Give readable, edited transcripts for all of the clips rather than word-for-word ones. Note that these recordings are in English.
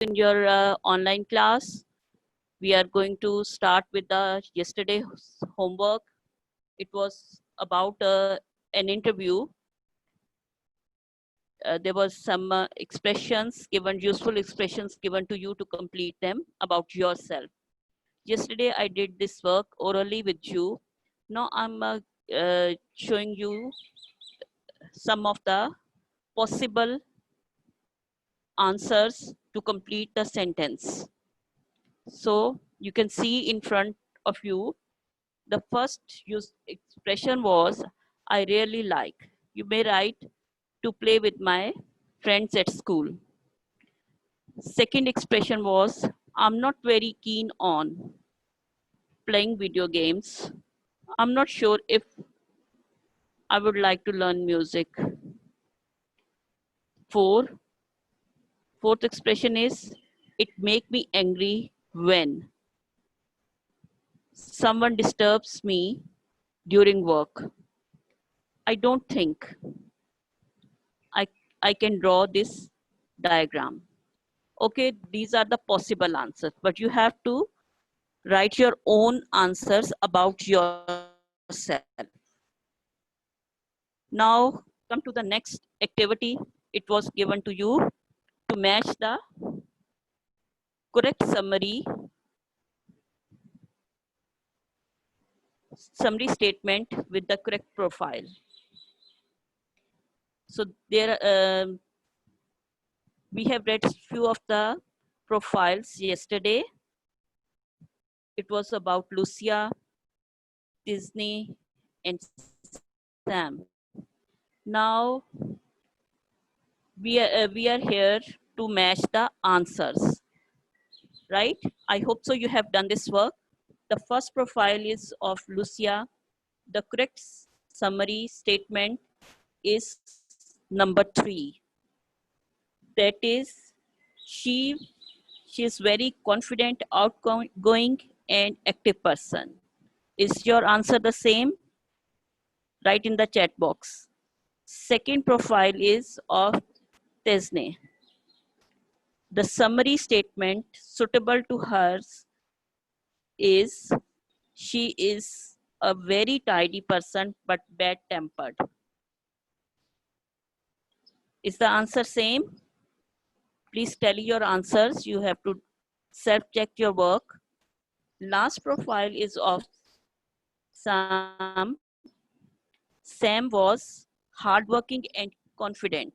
in your online class. We are going to start with the yesterday's homework. It was about an interview. There was some expressions given, useful expressions given to you to complete them about yourself. Yesterday I did this work orally with you. Now I'm showing you some of the possible answers to complete the sentence. So you can see in front of you, the first used expression was, I really like. You may write, to play with my friends at school. Second expression was, I'm not very keen on playing video games. I'm not sure if I would like to learn music. Four, fourth expression is, it make me angry when someone disturbs me during work. I don't think I, I can draw this diagram. Okay, these are the possible answers, but you have to write your own answers about yourself. Now, come to the next activity. It was given to you to match the correct summary statement with the correct profile. So there, we have read few of the profiles yesterday. It was about Lucia, Disney, and Sam. Now we are here to match the answers, right? I hope so. You have done this work. The first profile is of Lucia. The correct summary statement is number 3. That is, she is very confident, outgoing, and active person. Is your answer the same? Write in the chat box. Second profile is of Tesne. The summary statement suitable to hers is, she is a very tidy person but bad tempered. Is the answer same? Please tell your answers. You have to self-check your work. Last profile is of Sam. Sam was hardworking and confident.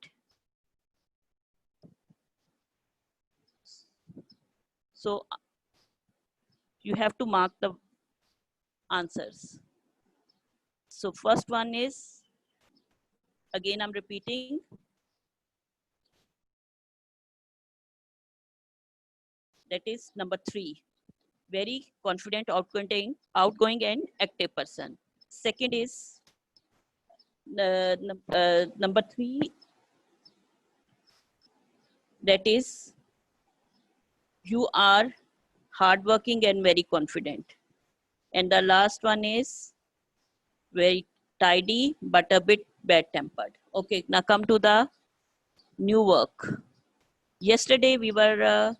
So you have to mark the answers. So first one is, again I'm repeating, that is number 3. Very confident, outgoing and active person. Second is number 3, that is, you are hardworking and very confident. And the last one is very tidy but a bit bad tempered. Okay, now come to the new work. Yesterday we were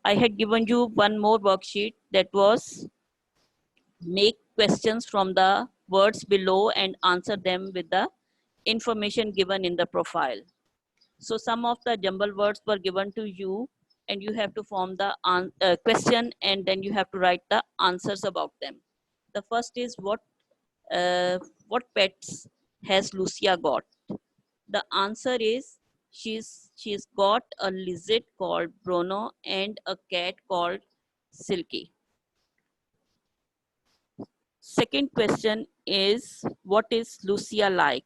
I had given you one more worksheet, that was, make questions from the words below and answer them with the information given in the profile. So some of the jumble words were given to you and you have to form the question and then you have to write the answers about them. The first is, what pets has Lucia got? The answer is, she's got a lizard called Bruno and a cat called Silky. Second question is, what is Lucia like?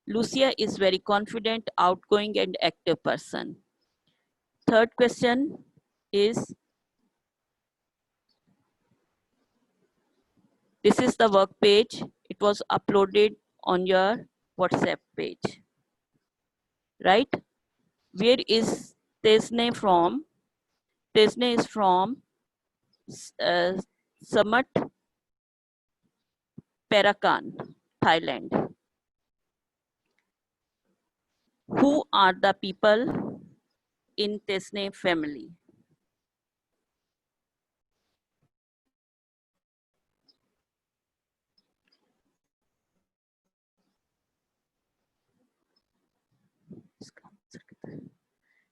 Lucia is very confident, outgoing, and active person. Third question is, this is the work page. It was uploaded on your WhatsApp page, right? Where is Tesne from? Tesne is from Samat, Parakan, Thailand. Who are the people in Tesne family?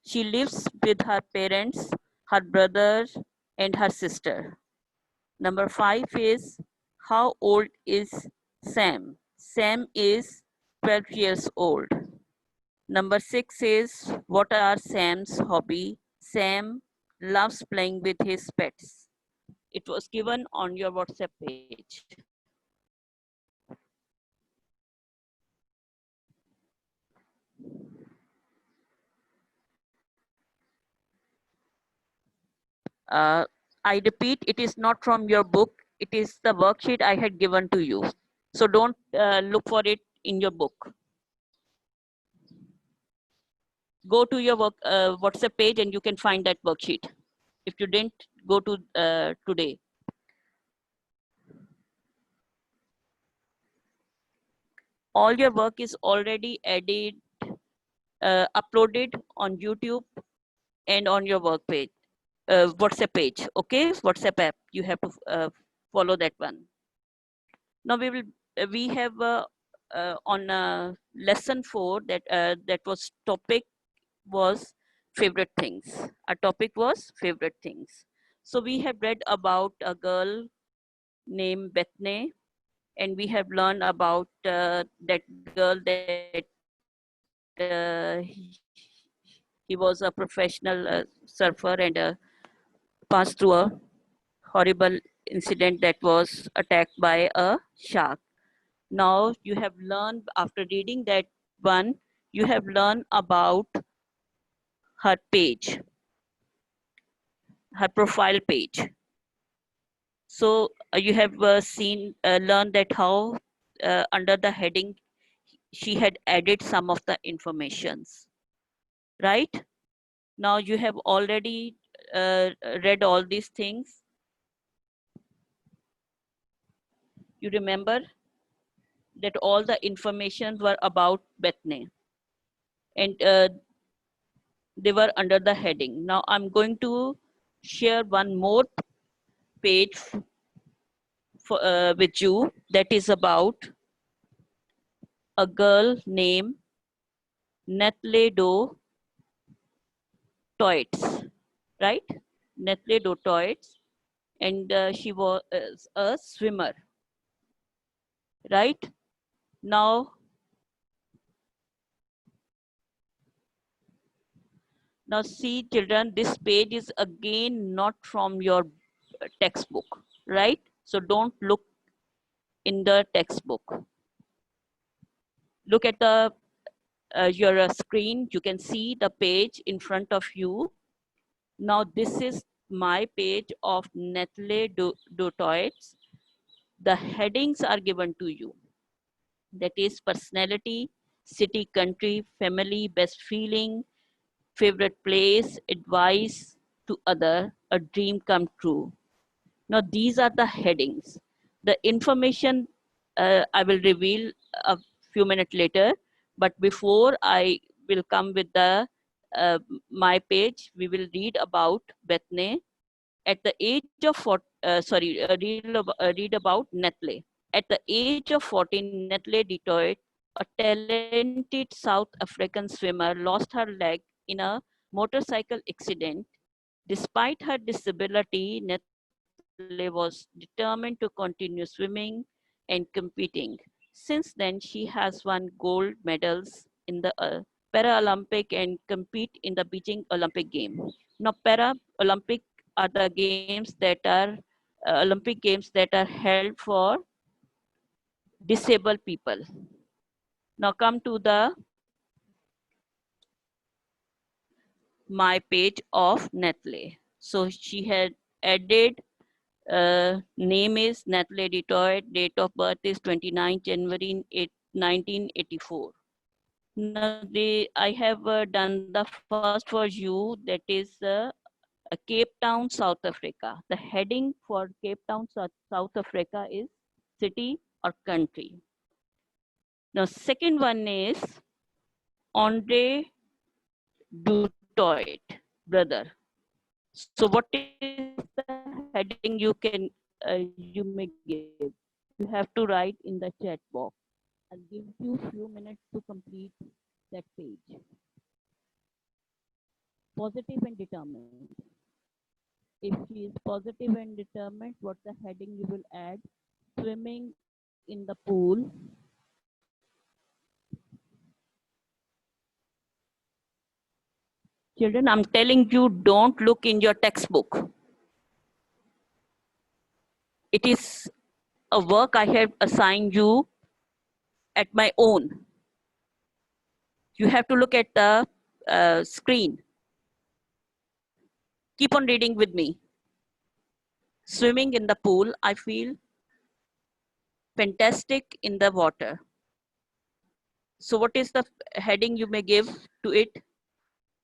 She lives with her parents, her brother, and her sister. Number 5 is, how old is Sam? Sam is 12 years old. Number 6 is, what are Sam's hobby? Sam loves playing with his pets. It was given on your WhatsApp page. Uh, I repeat, it is not from your book. It is the worksheet I had given to you. So don't look for it in your book. Go to your WhatsApp page and you can find that worksheet. If you didn't go to today. All your work is already added, uploaded on YouTube and on your work page, WhatsApp page. Okay, WhatsApp app. You have to follow that one. Now we have on lesson 4 that that was topic was favorite things. Our topic was favorite things. So we have read about a girl named Bethne, and we have learned about that girl that he was a professional surfer and passed through a horrible incident that was attacked by a shark. Now you have learned, after reading that one, you have learned about her page, her profile page. So you have learned that how under the heading she had added some of the informations, right? Now you have already read all these things. You remember that all the information were about Bethany, and they were under the heading. Now I'm going to share one more page with you that is about a girl named Netle Do Toits, right? Netle Do Toits, and she was a swimmer, right? Now, now see children, this page is again not from your textbook, right? So don't look in the textbook. Look at the your screen. You can see the page in front of you. Now this is my page of Netle Dotoids. The headings are given to you. That is personality, city, country, family, best feeling, favorite place, advice to other, a dream come true. Now these are the headings. The information I will reveal a few minutes later, but before I will come with the uh, my page, we will read about Bethne. At the age of read about Netle. At the age of 14, Netle Detroit, a talented South African swimmer, lost her leg in a motorcycle accident. Despite her disability, Netle was determined to continue swimming and competing. Since then, she has won gold medals in the Paralympic and compete in the Beijing Olympic game. Now, Paralympic are the games that are Olympic games that are held for disabled people. Now come to the my page of Netle. So she had added name is Netle Detroit, date of birth is 29 January 1984. Now I have done the first for you, that is Cape Town, South Africa. The heading for Cape Town, South Africa is city or country. Now, second one is Andre Dutoit, brother. So what is the heading you may give? You have to write in the chat box. I'll give you a few minutes to complete that page. Positive and determined. If she is positive and determined, what the heading you will add? Swimming in the pool. Children, I'm telling you, don't look in your textbook. It is a work I have assigned you at my own. You have to look at the screen. Keep on reading with me. Swimming in the pool, I feel fantastic in the water. So what is the heading you may give to it?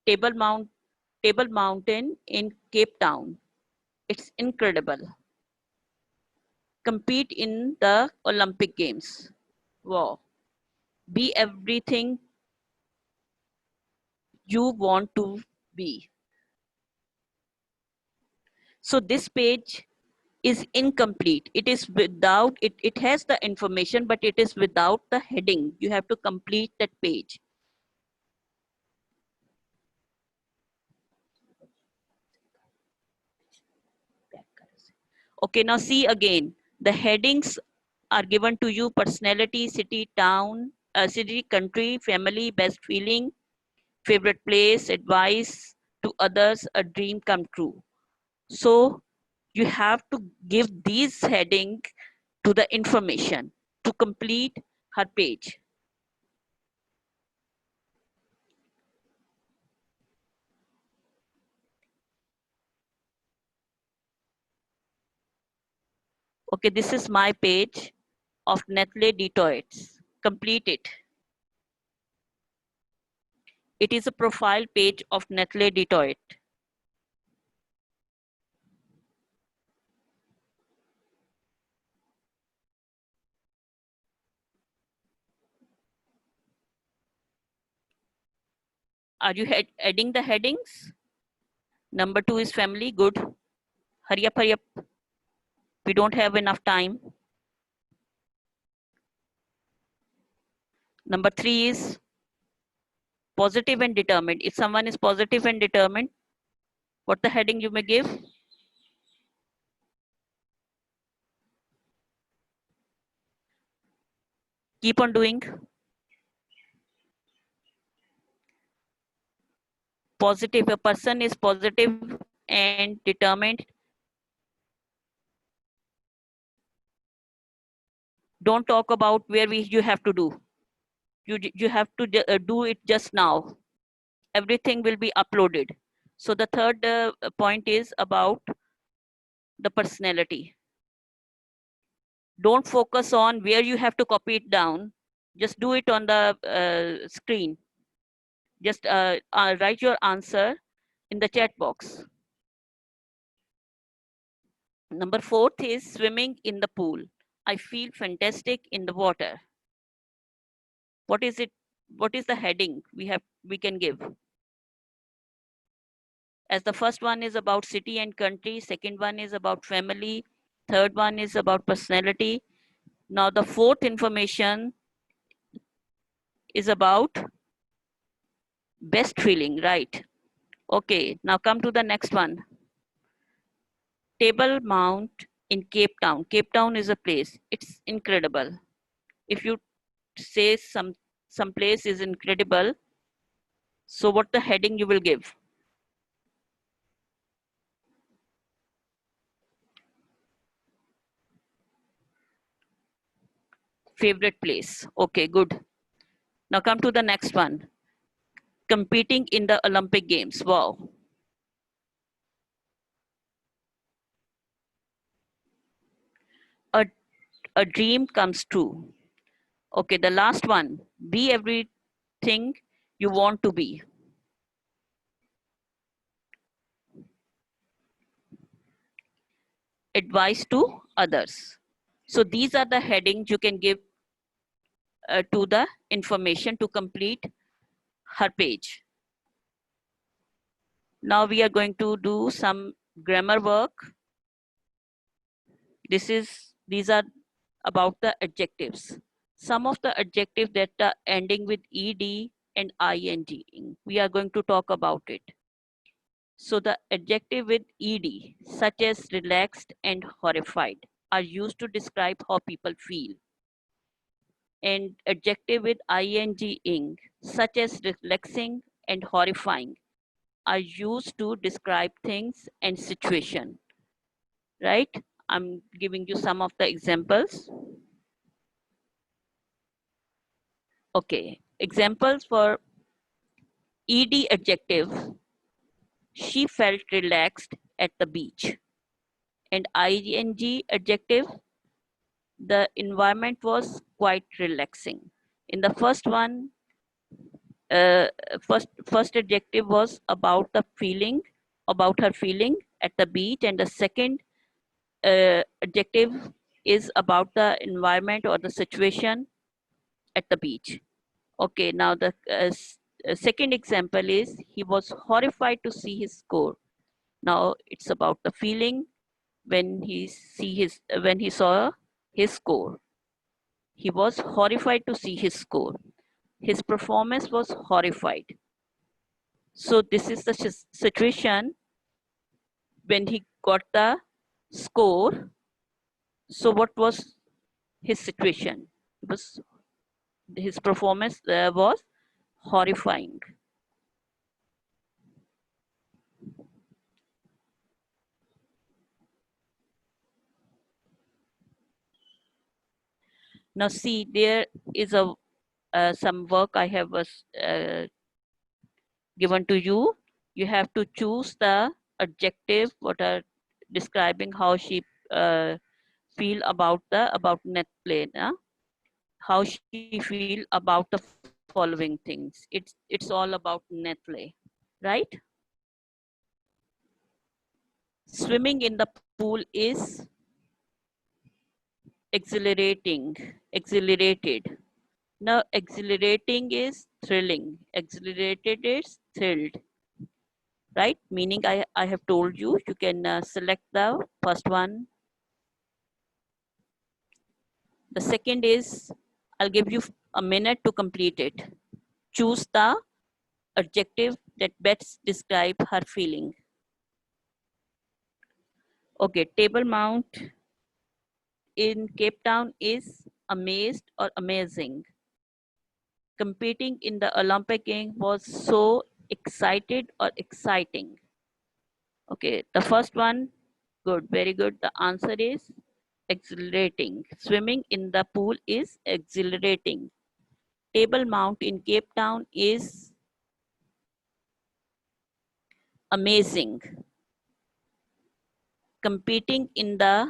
Table Mountain in Cape Town. It's incredible. Compete in the Olympic Games. Wow. Be everything you want to be. So this page is incomplete. It is without, it has the information, but it is without the heading. You have to complete that page. Okay, now see again. The headings are given to you: personality, city, town, city, country, family, best feeling, favorite place, advice to others, a dream come true. So you have to give these headings to the information to complete her page. Okay, this is my page of Nestle Detox. Complete it. It is a profile page of Nestle Detox. Are you adding the headings? Number 2 is family. Good. Hurry up, hurry up. We don't have enough time. Number 3 is positive and determined. If someone is positive and determined, what the heading you may give? Keep on doing. Positive. A person is positive and determined. Don't talk about where you have to do. You have to do it just now. Everything will be uploaded. So the third point is about the personality. Don't focus on where you have to copy it down. Just do it on the screen. Just write your answer in the chat box. Number 4 is swimming in the pool. I feel fantastic in the water. What is it? What is the heading we can give? As the first one is about city and country, second one is about family, third one is about personality. Now the fourth information is about best feeling, right? Okay, now come to the next one. Table Mount in Cape Town. Cape Town is a place. It's incredible. If you say some place is incredible, so what the heading you will give? Favorite place. Okay, good. Now come to the next one. Competing in the Olympic Games. Wow. A, a dream comes true. Okay, the last one. Be everything you want to be. Advice to others. So these are the headings you can give to the information to complete her page. Now we are going to do some grammar work. These are about the adjectives. Some of the adjectives that are ending with ed and ing. We are going to talk about it. So the adjective with ed, such as relaxed and horrified, are used to describe how people feel. And adjective with ing, such as relaxing and horrifying, are used to describe things and situation. Right? I'm giving you some of the examples. Okay, examples for ed adjective: she felt relaxed at the beach. And ing adjective: the environment was quite relaxing. In the first one, uh, first adjective was about the feeling, about her feeling at the beach, and the second adjective is about the environment or the situation at the beach. Okay, now the second example is he was horrified to see his score. Now it's about the feeling when he saw his score. He was horrified to see his score. His performance was horrified. So this is the situation when he got the score. So what was his situation? It was his performance was horrifying. Now see, there is a some work I have was given to you. You have to choose the adjective what are describing how she feel about the about net play. How she feel about the following things. It's all about net play, right? Swimming in the pool is exhilarating, exhilarated. Now, exhilarating is thrilling. Exhilarated is thrilled, right? Meaning I have told you, you can select the first one. The second is, I'll give you a minute to complete it. Choose the adjective that best describe her feeling. Okay, Table Mount in Cape Town is amazed or amazing. Competing in the Olympic Games was so excited or exciting. Okay, the first one, good, very good. The answer is exhilarating. Swimming in the pool is exhilarating. Table Mount in Cape Town is amazing. Competing in the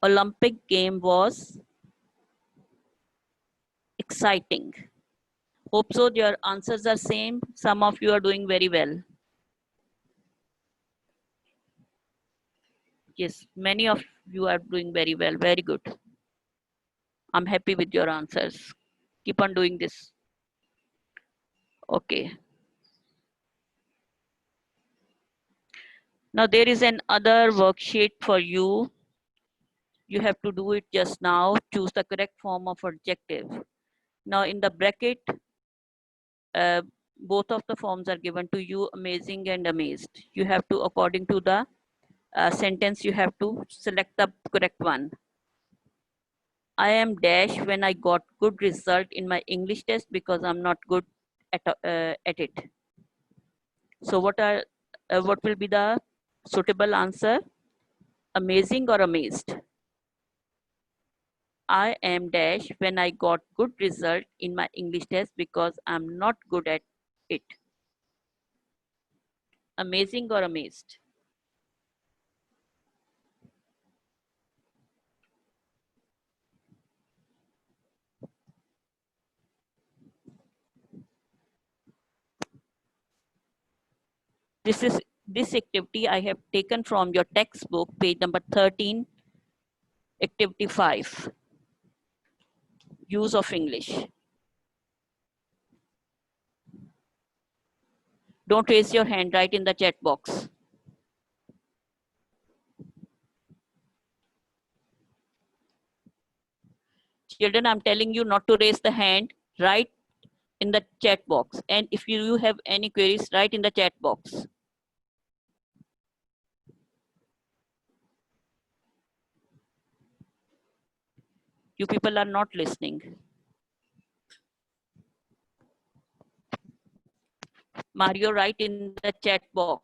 Olympic game was exciting. Hope so your answers are same. Some of you are doing very well. Yes, many of you are doing very well. Very good. I'm happy with your answers. Keep on doing this. Okay. Now there is an other worksheet for you. You have to do it just now. Choose the correct form of adjective. Now in the bracket, uh, both of the forms are given to you, amazing and amazed. You have to, according to the sentence, you have to select the correct one. I am dash when I got good result in my English test because I'm not good at it. So what will be the suitable answer? Amazing or amazed? I am dash when I got good result in my English test because I'm not good at it. Amazing or amazed? This activity I have taken from your textbook, page number 13, activity 5, use of English. Don't raise your hand, write in the chat box. Children, I'm telling you not to raise the hand, write in the chat box. And if you have any queries, write in the chat box. You people are not listening. Mario, write in the chat box.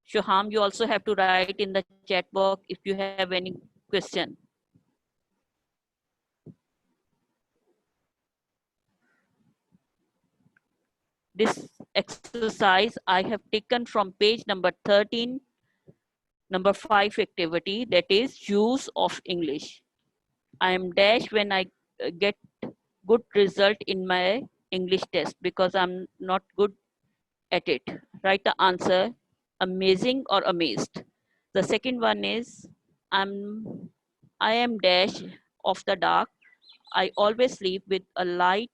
Shoham, you also have to write in the chat box if you have any question. This exercise I have taken from page number 13, number 5 activity, that is use of English. I am dash when I get good result in my English test because I'm not good at it. Write the answer, amazing or amazed. The second one is I am dash of the dark. I always sleep with a light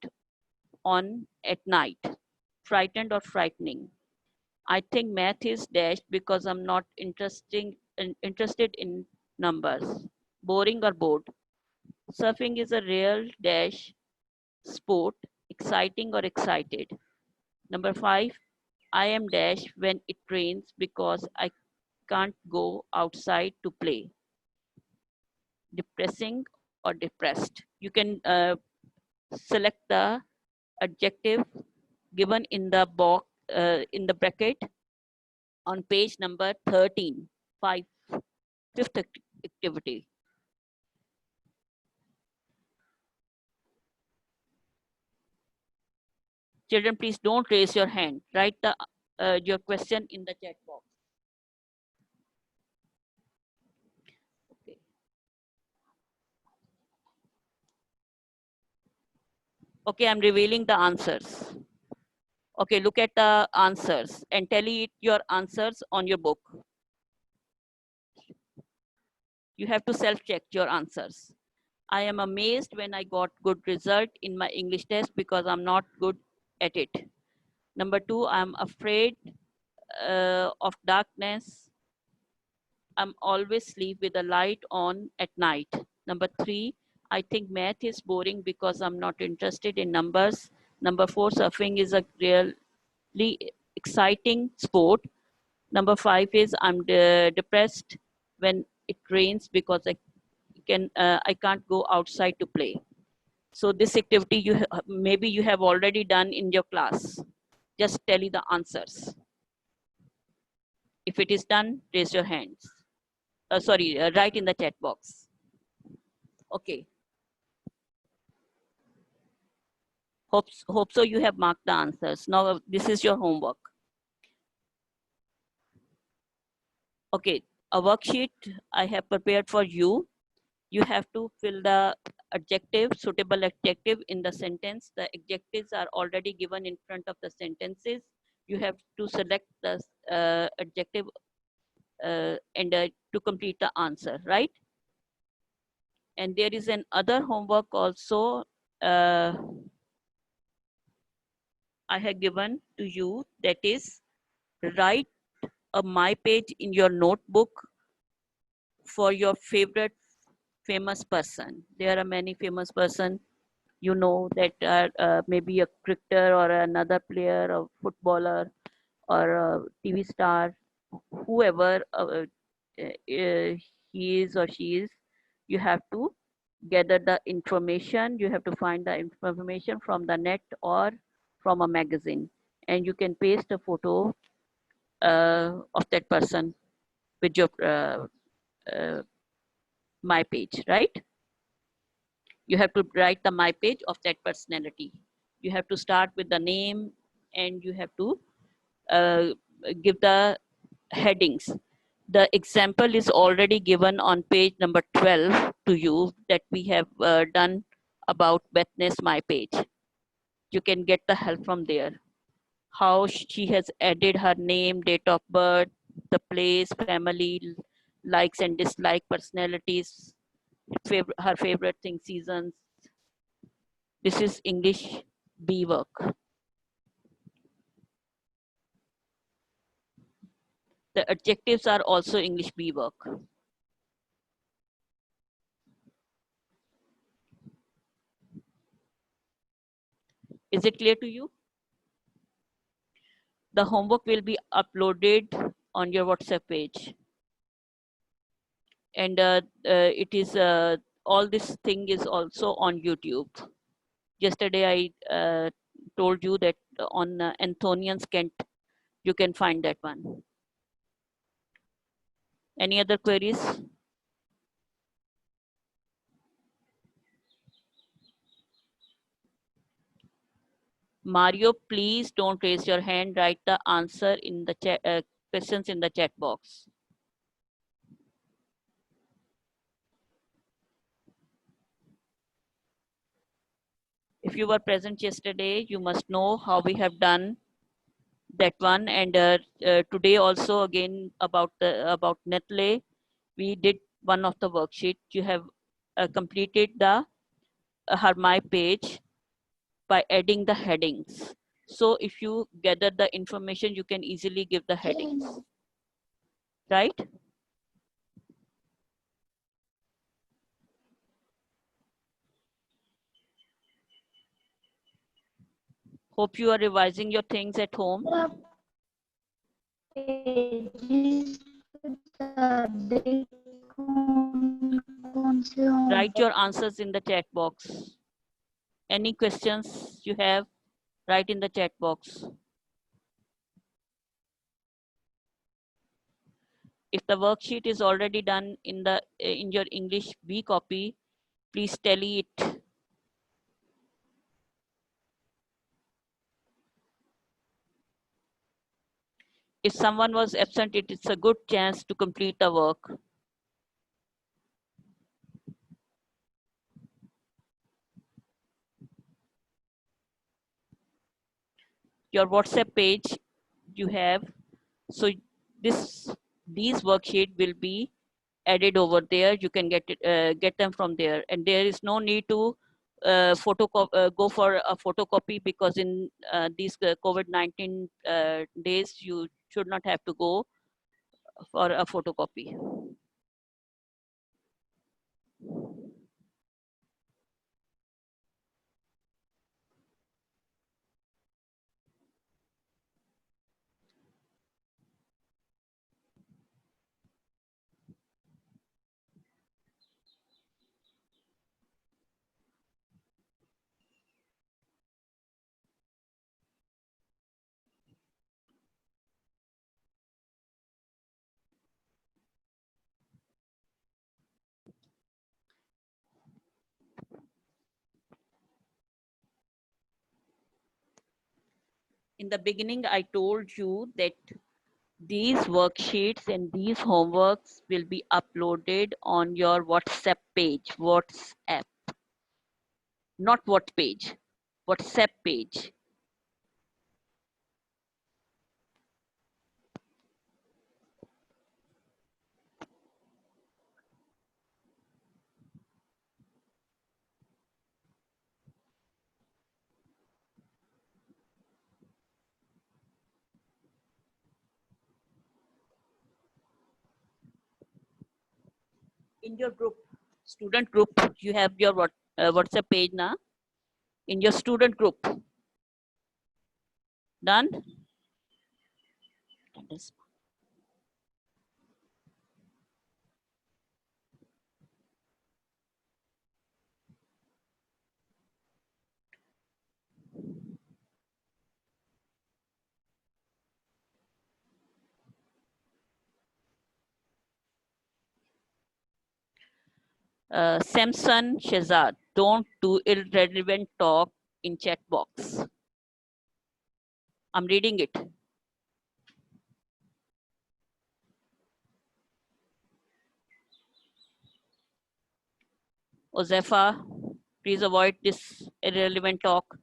on at night. Frightened or frightening. I think math is dash because I'm not interested in numbers. Boring or bored. Surfing is a real dash sport. Exciting or excited. Number 5, I am dash when it rains because I can't go outside to play. Depressing or depressed. You can select the adjective given in the box in the bracket on page number 13, 5, fifth activity. Children, please don't raise your hand. Write your question in the chat box. Okay. Okay, I'm revealing the answers. Okay, look at the answers and tally your answers on your book. You have to self-check your answers. I am amazed when I got good result in my English test because I'm not good at it. Number 2, I'm afraid of darkness. I'm always sleep with the light on at night. Number 3, I think math is boring because I'm not interested in numbers. Number 4, surfing is a really exciting sport. Number 5 is I'm depressed when it rains because I can't go outside to play. So this activity maybe you have already done in your class. Just tell you the answers. If it is done, raise your hands. Write in the chat box. Okay. Hope so you have marked the answers. Now this is your homework. Okay, a worksheet I have prepared for you. You have to fill the adjective, suitable adjective in the sentence. The adjectives are already given in front of the sentences. You have to select the adjective and to complete the answer, right? And there is an other homework also I have given to you, that is write a my page in your notebook for your favorite famous person. There are many famous person you know that are maybe a cricketer or another player or footballer or a TV star, whoever he is or she is. You have to gather the information. You have to find the information from the net or from a magazine, and you can paste a photo of that person with your uh, my page, right? You have to write the my page of that personality. You have to start with the name and you have to uh, give the headings. The example is already given on page number 12 to you that we have done about Beth's my page. You can get the help from there. How she has added her name, date of birth, the place, family, likes and dislike, personalities, her favorite thing, seasons. This is English B work. The adjectives are also English B work. Is it clear to you? The homework will be uploaded on your WhatsApp page. And it is, all this thing is also on YouTube. Yesterday I told you that on Anthonian's Kent, you can find that one. Any other queries? Mario, please don't raise your hand. Write the answer in the chat, questions in the chat box. If you were present yesterday, you must know how we have done that one. And today also again about Netle, we did one of the worksheet. You have completed the Hermai page by adding the headings. So if you gather the information, you can easily give the headings, right? Hope you are revising your things at home. Write your answers in the chat box. Any questions you have, write in the chat box. If the worksheet is already done in your English B copy, please tally it. If someone was absent, it is a good chance to complete the work. Your WhatsApp page you have, so these worksheet will be added over there. You can get them from there, and there is no need to go for a photocopy, because in these COVID-19 days, you should not have to go for a photocopy. In the beginning, I told you that these worksheets and these homeworks will be uploaded on your WhatsApp page. WhatsApp, not what page, WhatsApp page. In your group, student group, you have your WhatsApp page now. In your student group, done. Samson Shazad, don't do irrelevant talk in chat box. I'm reading it. Ozefa, please avoid this irrelevant talk.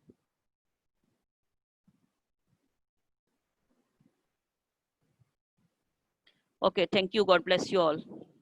Okay, thank you. God bless you all.